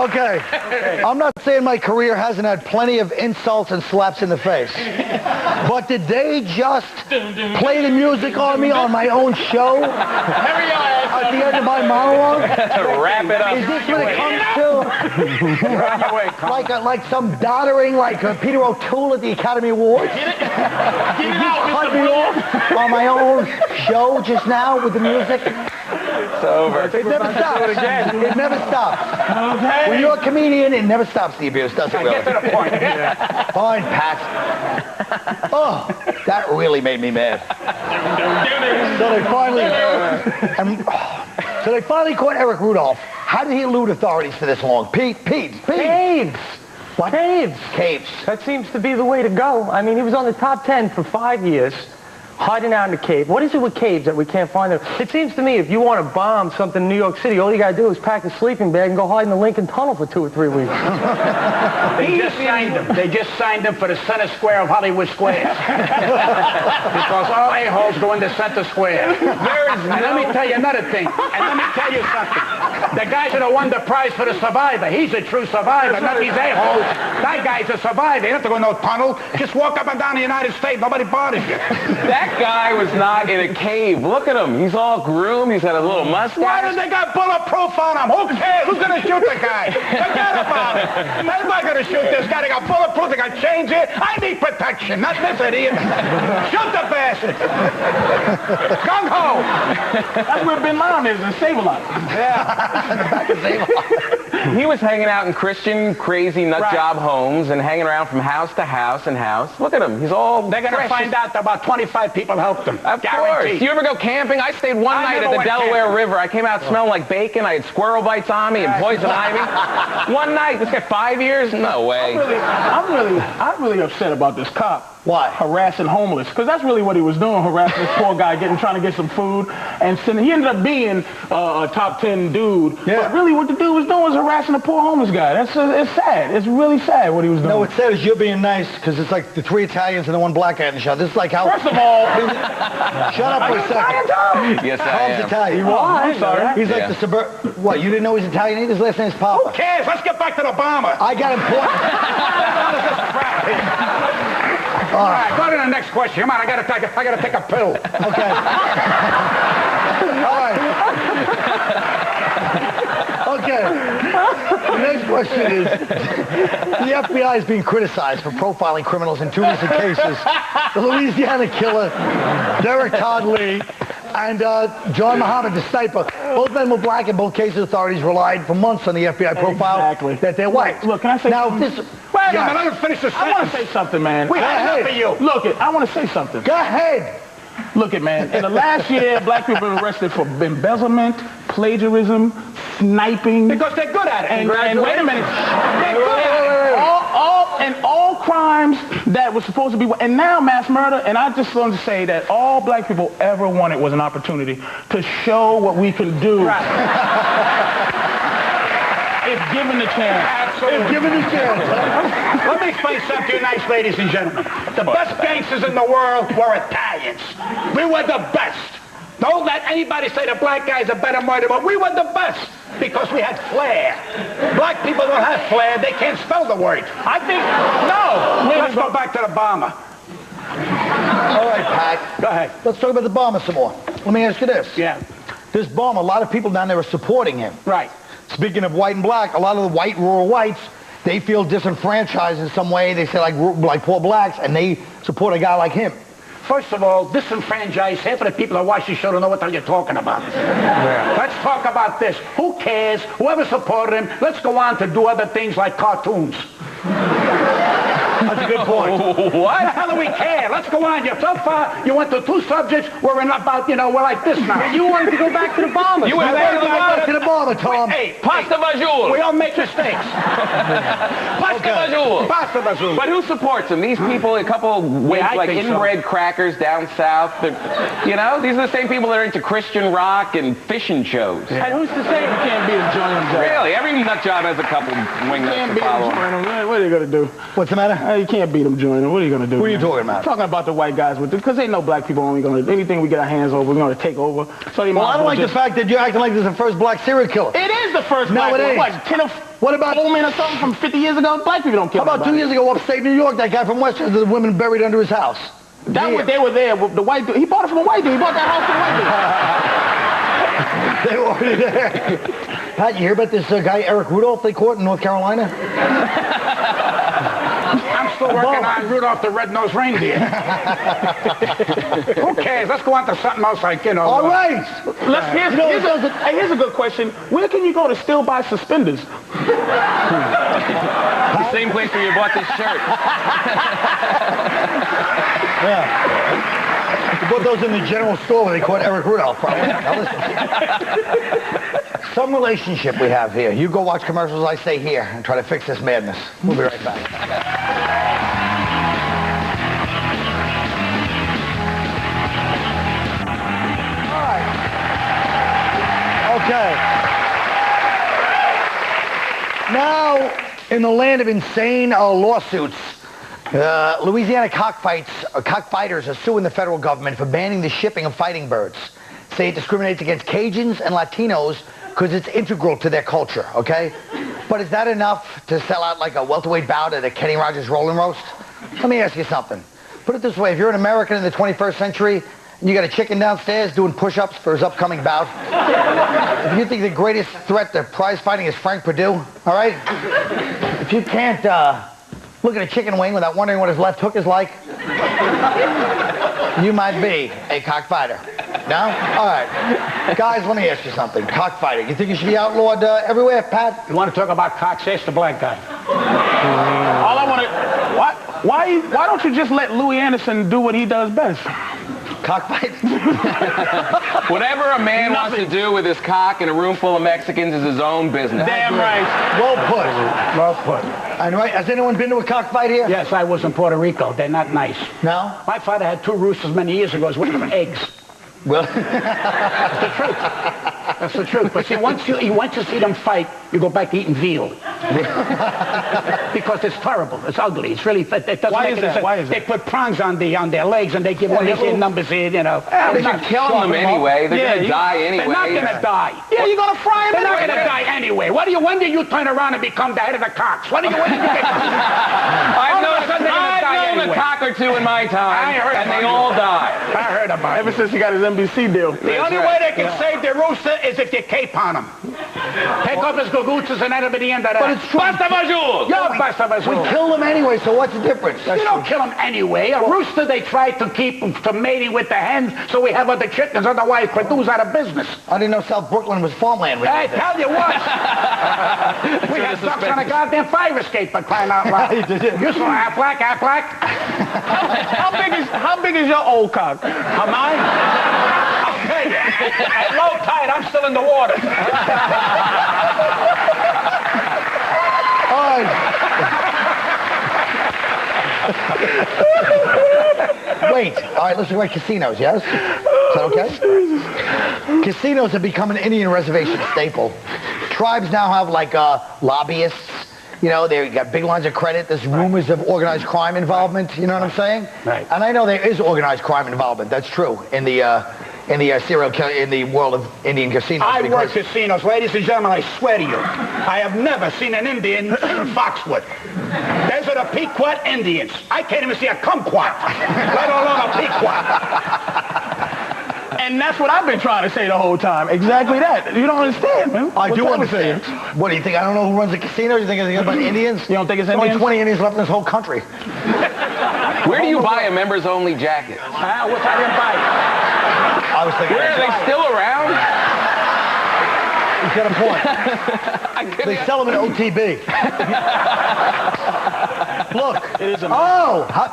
Okay. I'm not saying my career hasn't had plenty of insults and slaps in the face. But did they just play the music on me on my own show? At the end of my monologue? Wrap it up. Is this what it comes to? Like some doddering, like Peter O'Toole at the Academy Awards? Did you cut me off on my own show just now with the music? It's over. It never stops. It never stops. Okay. When you're a comedian, it never stops the abuse, does it really? Get to the point. Fine, Pat. Oh, that really made me mad. So they finally caught Eric Rudolph. How did he elude authorities for this long? Caves. What? Caves. That seems to be the way to go. I mean, he was on the top 10 for 5 years, hiding out in the cave. What is it with caves that we can't find them? It seems to me if you want to bomb something in New York City, all you got to do is pack a sleeping bag and go hide in the Lincoln Tunnel for 2 or 3 weeks. They just signed him. They just signed him for the center square of Hollywood Square. Because all a-holes go in the center square. And let me tell you another thing. And let me tell you something. The guys that won the prize for the survivor, he's a true survivor, not these a-holes. That guy's a survivor. You don't have to go in no tunnel. Just walk up and down the United States. Nobody bothers you. That guy was not in a cave. Look at him. He's all groomed. He's got a little mustache. Why did they got bulletproof on him? Who cares? Who's going to shoot the guy? Forget about it. I'm not going to shoot this guy. They got bulletproof. They got chains here. I need protection, not this idiot. Shoot the bastard. Gung-ho. That's where Bin Laden is, in Save-A-Lot. Yeah. In the back of Save-A-Lot. He was hanging out in Christian, crazy nut job homes and hanging around from house to house and house. Look at him. He's all They're going to find out that about 25 people helped him. Of course. You ever go camping? I stayed one night at the Delaware River. I came out smelling like bacon. I had squirrel bites on me and poison ivy. One night. This guy 5 years? No way. I'm really upset about this cop. Why? Harassing homeless. Because that's really what he was doing, harassing this poor guy, trying to get some food. And he ended up being a top 10 dude. Yeah. But really what the dude was doing was harassing a poor homeless guy. It's sad. It's really sad what he was doing. No, what's sad is you're being nice because it's like the 3 Italians and the 1 black guy in the show. This is like how... First of all... Shut up for a second. Yes, I Tom's am. Italian. I'm sorry. He's like the What, you didn't know he's Italian either? His last name's Papa. Who cares? Let's get back to the bomber. I got important... All right, go to the next question. Come on, I gotta take a pill. Okay. All right. Okay. The next question is, the FBI is being criticized for profiling criminals in 2 recent cases. The Louisiana killer, Derek Todd Lee, and John Muhammad, the sniper. Both men were black. In both cases, authorities relied for months on the FBI profile that they're white. Look, can I say now, something? Wait a minute, let me finish the sentence. I want to say something, man. We had enough of you. Look, I want to say something. Go ahead. Look it, man. In the last year, black people have been arrested for embezzlement, plagiarism, sniping. Because they're good at it. And wait a minute. They're good at it. All crimes that were supposed to be, and now mass murder. And I just want to say that all black people ever wanted was an opportunity to show what we can do. Right. If given the chance. Absolutely. If given the chance. Let me explain something to you nice ladies and gentlemen. The best gangsters in the world were Italians. We were the best. Don't let anybody say the black guys are better murderer. We were the best because we had flair. Black people don't have flair. They can't spell the word. I think, no. Let's go back to the bomber. All right, Pat. Go ahead. Let's talk about the bomber some more. Let me ask you this. Yeah. This bomber, a lot of people down there are supporting him. Right. Speaking of white and black, a lot of the white rural whites, they feel disenfranchised in some way. They say like poor blacks, and they support a guy like him. First of all, disenfranchised, half of the people that watch this show don't know what the hell you're talking about. Yeah. Let's talk about this. Who cares? Whoever supported him, let's go on to do other things like cartoons. That's a good point. What? The hell do we care? Let's go on. So far, you went to 2 subjects. We're in about, we're like this now. You wanted to go back to the bomber. You went back to the bomber, Tom. Hey, Pasta Bajoul. we all make mistakes. Pasta Bajoul. Pasta Bajoul. But who supports him? These people, a couple like inbred crackers down south. You know, these are the same people that are into Christian rock and fishing shows. And who's to say you can't be enjoying them? Really, every nut job has a couple wingnuts to follow. What are you going to do? What's the matter? You can't beat them, Junior. What are you going to do? What are you man? talking about? Talking about the white guys with because ain't no black people only going to anything we get our hands over, we're going to take over. So Well, I don't like the fact that you're acting like this is the first black serial killer. It is the first No, black it one. ain't. What, 10 or What about 4 men or something from 50 years ago? Black people don't kill How about 2 years ago, upstate New York, that guy from Westchester, the women buried under his house? That was, they were there. The white dude, he bought it from a white dude. He bought that house from a white dude. They were already there. Pat, you hear about this guy, Eric Rudolph, they caught in North Carolina? I'm still working on Rudolph the Red-Nosed Reindeer. Who cares? Let's go on to something else like, you know. All right. Here's a good question. Where can you go to still buy suspenders? The same place where you bought this shirt. Yeah. You bought those in the general store where they caught Eric Rudolph, probably. Now listen. Some relationship we have here. You go watch commercials, I stay here and try to fix this madness. We'll be right back. All right. Okay. Now, in the land of insane lawsuits, Louisiana cockfighters are suing the federal government for banning the shipping of fighting birds. Say it discriminates against Cajuns and Latinos because it's integral to their culture, okay? But is that enough to sell out like a welterweight bout at a Kenny Rogers Rolling Roast? Let me ask you something. Put it this way, if you're an American in the 21st century and you got a chicken downstairs doing push-ups for his upcoming bout, if you think the greatest threat to prize fighting is Frank Perdue, all right? If you can't look at a chicken wing without wondering what his left hook is like, you might be a cockfighter. No? All right. Guys, let me ask you something. Cockfighting. You think you should be outlawed everywhere, Pat? You want to talk about cocks? Ask the black guy. All I want to... Why don't you just let Louis Anderson do what he does best? Cockfight? Whatever a man wants to do with his cock in a room full of Mexicans is his own business. Damn right. Well put. Well put. And right, has anyone been to a cockfight here? Yes, I was in Puerto Rico. They're not nice. No? My father had 2 roosters many years ago. He was waiting for eggs. Well, That's the truth. That's the truth. But see, once you see them fight, you go back to eating veal. Because it's terrible. It's ugly. It's really... It doesn't Why make is any that? sense. Why is They that? put prongs on their legs and they give all these numbers in, you know. They should kill them anyway. They're going to die anyway. They're not going to die. Yeah, you're going to fry him They're not anyway. going to die anyway. When do you turn around and become the head of the cocks? When do you get... I've known a cock or two in my time, I heard and they about all die. I heard about it. Ever since he got his NBC deal. The only way they can save their rooster is if you cape on him. Take off his gagooches and that'll be the end of that. but it's true. Basta major! Yeah, basta We major. kill them anyway, so what's the difference? You don't kill them anyway. A rooster they try to keep to mating with the hens so we have other chickens, otherwise Purdue's out of business. I didn't know South Brooklyn was farmland. Hey, tell you what. We had ducks on a goddamn fire escape for crying out loud. You saw Aflac? How big is your old cock? Mine? I'll tell you. At low tide, I'm still in the water. All right. Wait. All right, let's talk about casinos, yes? Is that okay? Casinos have become an Indian reservation staple. Tribes now have, like, lobbyists. You know, they got big lines of credit. There's rumors of organized crime involvement. You know what I'm saying? Right. And I know there is organized crime involvement. That's true in the world of Indian casinos. I work casinos, ladies and gentlemen. I swear to you, I have never seen an Indian in Foxwood. Those are the Pequot Indians. I can't even see a kumquat, let alone a Pequot. And that's what I've been trying to say the whole time. Exactly that. You don't understand, man. I do understand. What do you think? I don't know who runs the casino. You think it's about Indians? You don't think it's There's Indians? only 20 Indians left in this whole country. Where do you buy a members-only jacket? Which I didn't buy. I was thinking. Where are they still around? He's got a point. They sell them in OTB. Look.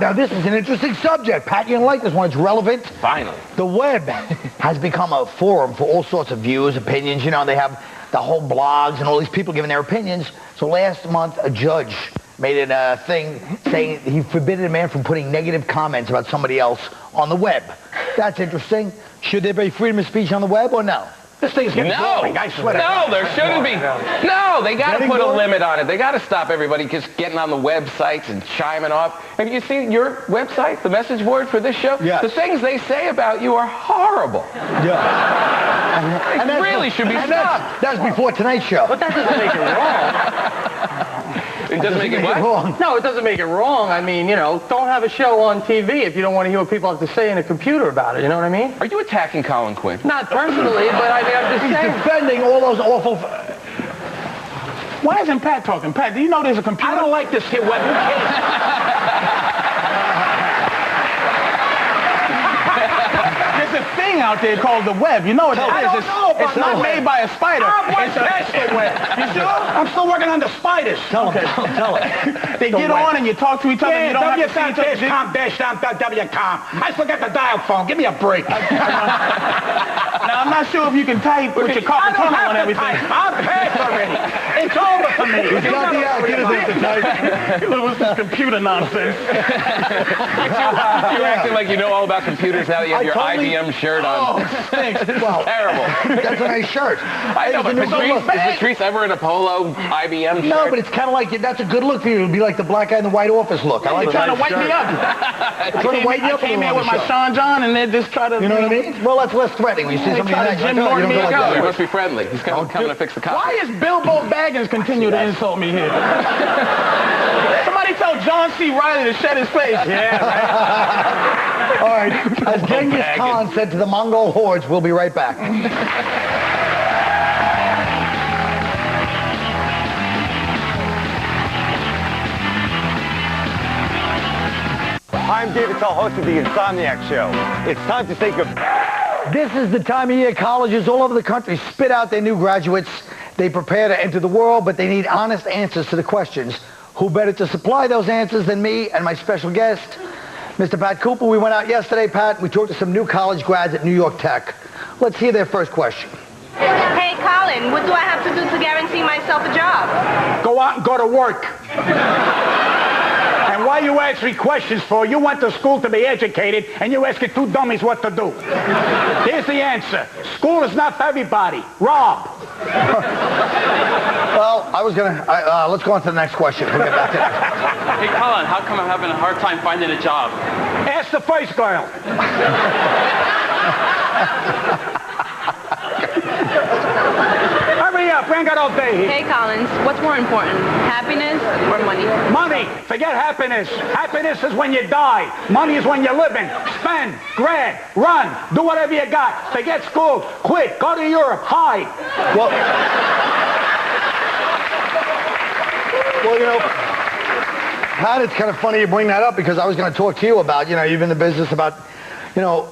Now this is an interesting subject. Pat, you don't like this one. It's relevant. Finally. The web has become a forum for all sorts of views, opinions. You know, they have the whole blogs and all these people giving their opinions. So last month, a judge made a thing saying he forbidden a man from putting negative comments about somebody else on the web. That's interesting. Should there be freedom of speech on the web or no? This thing's getting boring, I swear to God. No, there shouldn't be. No. No, they got to put a limit on it. They got to stop everybody just getting on the websites and chiming off. Have you seen your website, the message board for this show? Yes. The things they say about you are horrible. Yeah. And really should be stopped. That's before tonight's show. But that doesn't make it wrong. It doesn't make it what? wrong. No, it doesn't make it wrong. I mean, you know, don't have a show on TV if you don't want to hear what people have to say in a computer about it. You know what I mean? Are you attacking Colin Quinn? Not personally, but I mean, I'm just He's saying. defending all those awful... Why isn't Pat talking? Pat, do you know there's a computer? I don't like this here web. Who cares? There's a thing out there called the web. You know what that is? don't know about It's not the made web. by a spider. It's the web. You sure? I'm still working on the spiders. Tell him. They get on and you talk to each other and you don't have to see each other. WCOM-WCOM. I forget the dial phone. Give me a break. Now, I'm not sure if you can type with your carpal tunnel and everything. I'm past already. It's over for me. He's got the activity to type. What's this computer nonsense? You're acting like you know all about computers now that you have your IBM shirt on. Well, Terrible. that's a nice shirt. I know, but It's a new Patrice, look. is Patrice ever in a polo IBM shirt? No, but it's kind of like, that's a good look for you. It'll be like the black guy in the White Office look. I like They're trying to that white me up. Trying to white you I up a came little here on with the my show. Sean John and they just try to... You know what I mean? Well, that's less threatening. When you see They somebody try to like Jim that, you Norton don't me go like up. He that. must be friendly. He's coming to fix the car. Why is Bilbo Baggins continue to insult me here? Somebody tell John C. Reilly to shut his face. Yeah, right. All right. As Genghis Khan said to the Mongol hordes, we'll be right back. I'm David Tull, host of the Insomniac Show. It's time to think of... This is the time of year colleges all over the country spit out their new graduates. They prepare to enter the world, but they need honest answers to the questions. Who better to supply those answers than me and my special guest, Mr. Pat Cooper? We went out yesterday, Pat. We talked to some new college grads at New York Tech. Let's hear their first question. Hey, Colin, what do I have to do to guarantee myself a job? Go out and go to work. And why you ask me questions for? You went to school to be educated, and you asking two dummies what to do. Here's the answer. School is not for everybody. Rob. Well, I was going to... let's go on to the next question. We'll get back to that. Hey, Colin, how come I'm having a hard time finding a job? Ask the first girl. Hurry up. We ain't got all day here. Hey, Collins, what's more important, happiness or money? Money. Forget happiness. Happiness is when you die. Money is when you're living. Spend, grab, run, do whatever you got. Forget school. Quit. Go to Europe. Hide. Well, you know, Pat, it's kind of funny you bring that up because I was going to talk to you about, you know, you've been in the business about, you know,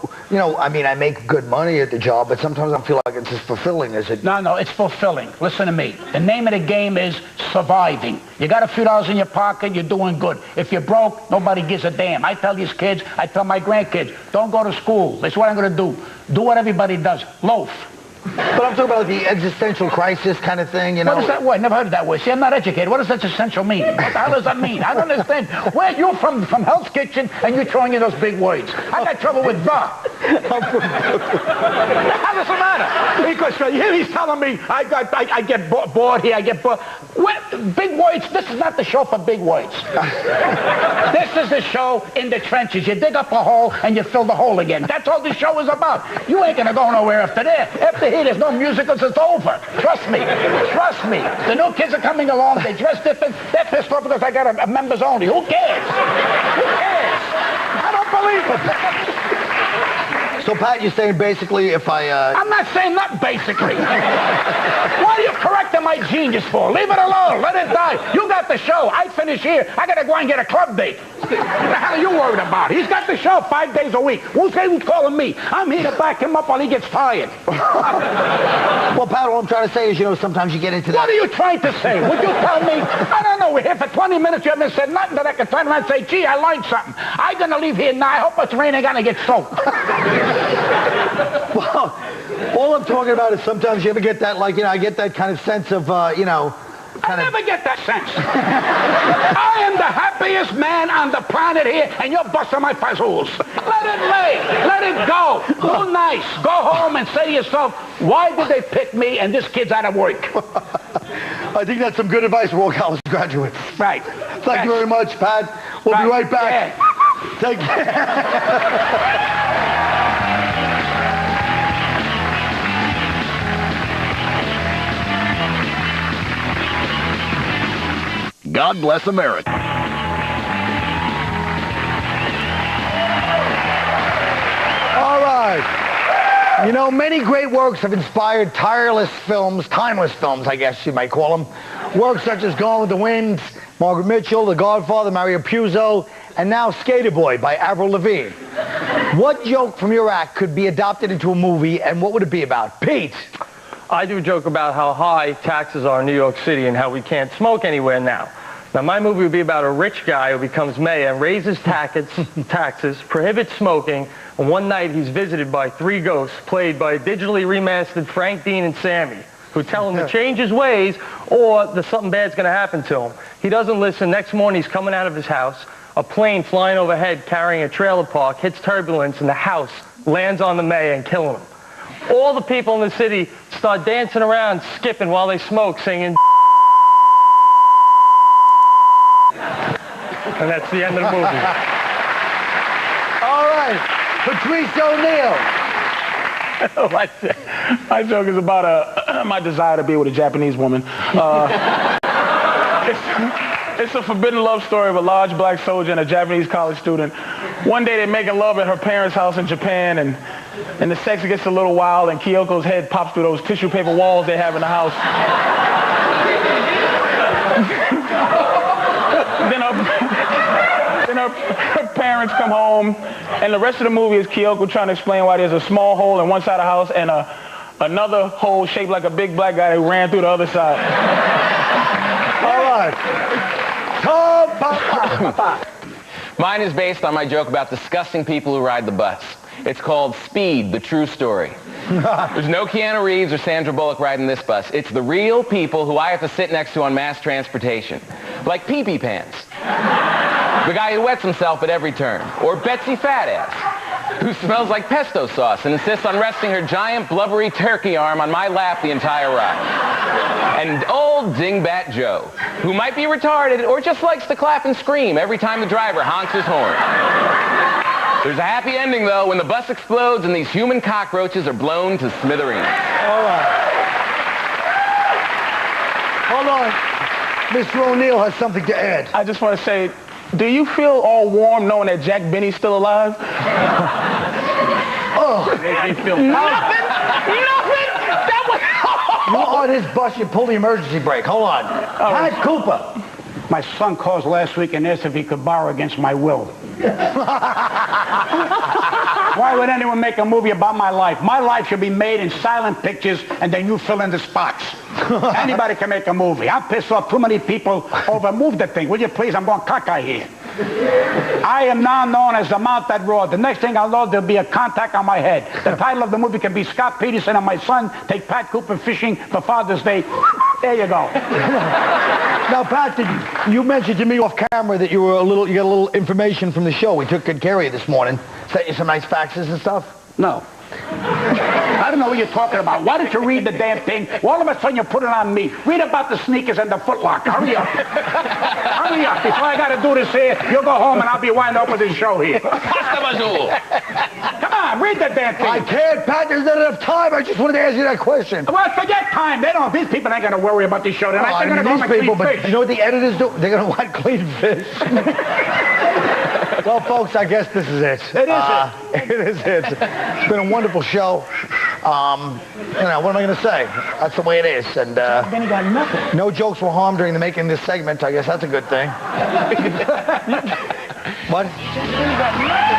I mean, I make good money at the job, but sometimes I feel like it's as fulfilling as it... No, it's fulfilling. Listen to me. The name of the game is surviving. You got a few dollars in your pocket, you're doing good. If you're broke, nobody gives a damn. I tell these kids, I tell my grandkids, don't go to school. That's what I'm going to do. Do what everybody does. Loaf. But I'm talking about the existential crisis kind of thing, you know? What is that word? Never heard of that word. See, I'm not educated. What does existential mean? What the hell does that mean? I don't understand. Where you're from Hell's Kitchen and you're throwing in those big words. I got trouble with the. How does it matter? Because here he's telling me I get bored here, I get bored. Big words, this is not the show for big words. This is the show in the trenches. You dig up a hole and you fill the hole again. That's all the show is about. You ain't gonna go nowhere after that. After here, there's no musicals, it's over. Trust me. Trust me. The new kids are coming along, they dress different, they're pissed off because I got a members only. Who cares? Who cares? I don't believe it. So, Pat, you're saying basically if I'm not saying that basically. What are you correcting my genius for? Leave it alone. Let it die. You got the show. I finish here. I got to go and get a club date. What the hell are you worried about? He's got the show 5 days a week. Who's calling me? I'm here to back him up while he gets fired. Well, Pat, all I'm trying to say is, you know, sometimes you get into that... What are you trying to say? Would you tell me? I don't know. We're here for 20 minutes. You haven't said nothing that I can turn around and say, gee, I learned something. I'm going to leave here now. I hope it's raining. I'm going to get soaked. Well, all I'm talking about is sometimes you ever get that, like, you know, I get that kind of sense of, you know... I never get that sense. I am the happiest man on the planet here, and you're busting my fazools. Let it lay. Let it go. Go nice. Go home and say to yourself, why did they pick me and this kid's out of work? I think that's some good advice for all college graduates. Right. Thank you very much, Pat. We'll be right back. Yeah. Take care. God bless America. All right. You know, many great works have inspired timeless films, I guess you might call them. Works such as Gone with the Wind, Margaret Mitchell, The Godfather, Mario Puzo, and now Skater Boy by Avril Lavigne. What joke from your act could be adopted into a movie, and what would it be about? Pete. I do a joke about how high taxes are in New York City and how we can't smoke anywhere now. Now, my movie would be about a rich guy who becomes mayor and raises taxes, prohibits smoking, and one night he's visited by 3 ghosts played by digitally remastered Frank, Dean, and Sammy, who tell him to change his ways or that something bad's going to happen to him. He doesn't listen. Next morning, he's coming out of his house. A plane flying overhead carrying a trailer park hits turbulence, and the house lands on the mayor and killing him. All the people in the city start dancing around, skipping while they smoke, singing. And that's the end of the movie. All right. Patrice O'Neill. My joke is about my desire to be with a Japanese woman. It's a forbidden love story of a large black soldier and a Japanese college student. One day they're making love at her parents' house in Japan, and the sex gets a little wild, and Kyoko's head pops through those tissue paper walls they have in the house. Then her parents come home, and the rest of the movie is Kyoko trying to explain why there's a small hole in one side of the house and another hole shaped like a big black guy who ran through the other side. All right. Tom. Mine is based on my joke about disgusting people who ride the bus. It's called Speed, the True Story. There's no Keanu Reeves or Sandra Bullock riding this bus. It's the real people who I have to sit next to on mass transportation. Like Pee-Pee Pants. The guy who wets himself at every turn. Or Betsy Fatass, who smells like pesto sauce and insists on resting her giant blubbery turkey arm on my lap the entire ride. And old Dingbat Joe, who might be retarded or just likes to clap and scream every time the driver honks his horn. There's a happy ending, though, when the bus explodes and these human cockroaches are blown to smithereens. All right. Hold on. Mr. O'Neill has something to add. I just want to say, do you feel all warm knowing that Jack Benny's still alive? Oh. Make me feel nothing. That was... You're on his bus, you pull the emergency brake. Hold on. Pat Cooper. My son calls last week and asked if he could borrow against my will. Why would anyone make a movie about my life? My life should be made in silent pictures, and then you fill in the spots. Anybody can make a movie. I'm pissed off too many people over. Move the thing, will you please? I'm going cockeye here. I am now known as the Mount That Roared. The next thing I'll know, there'll be a contact on my head. The title of the movie can be Scott Peterson and my son take Pat Cooper fishing for Father's Day. There you go. Now, Pat, you mentioned to me off camera that you got a little information from the show. We took good care of you this morning. Sent you some nice faxes and stuff? No. I don't know what you're talking about. Why don't you read the damn thing? All of a sudden you put it on me. Read about the sneakers and the footlocker. Hurry up. Hurry up. Before I got to do this here, you'll go home and I'll be winding up with this show here. Come on, read the damn thing. I can't, Pat. There's not enough time. I just wanted to ask you that question. Well, forget time. These people ain't going to worry about this show. They're not going to go these people, clean but fish. you know what the editors do? They're going to want clean fish. Well, folks, I guess this is it. It is it. It is it. It's been a wonderful show. You know, what am I going to say? That's the way it is. And Benny got nothing. no jokes were harmed during the making of this segment. I guess that's a good thing. What? Benny got nothing.